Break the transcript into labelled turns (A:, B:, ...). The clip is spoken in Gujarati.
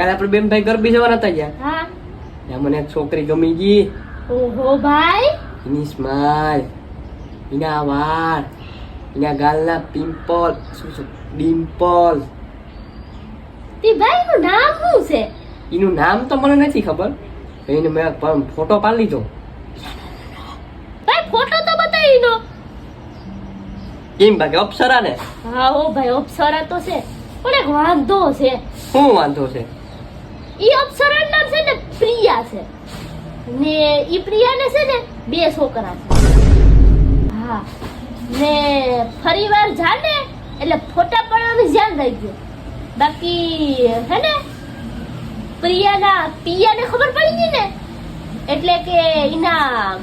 A: કાલે આપણે બેન ભાઈ ગરબી જવાના હતા યાર.
B: હા.
A: ત્યાં મને એક છોકરી ગમી ગઈ.
B: ઓહો ભાઈ.
A: એની સ્માઈલ, એના વાળ, એના ગાલના પિમ્પલ, શું ડિમ્પલ.
B: તે ભાઈ નું નામ શું છે?
A: એનું નામ તો મને નથી ખબર. એને મેં ફોટો પાડી લીધો.
B: ભાઈ ફોટો તો બતાવી દો.
A: કેમ બાકી અપ્સરા ને?
B: હા ઓ ભાઈ અપ્સરા તો છે, પણ એક વાંધો છે.
A: શું વાંધો છે?
B: ઈ અપ્સરા નામ છે ને પ્રિયા છે, ને ઈ પ્રિયા ને છે ને 2 છોકરા છે. હા, ને ફરીવાર જાને એટલે ફોટા પાડવાનું ધ્યાન રાખજો. બાકી હે ને પિયાને ખબર પડી ગઈ ને, એટલે કે એના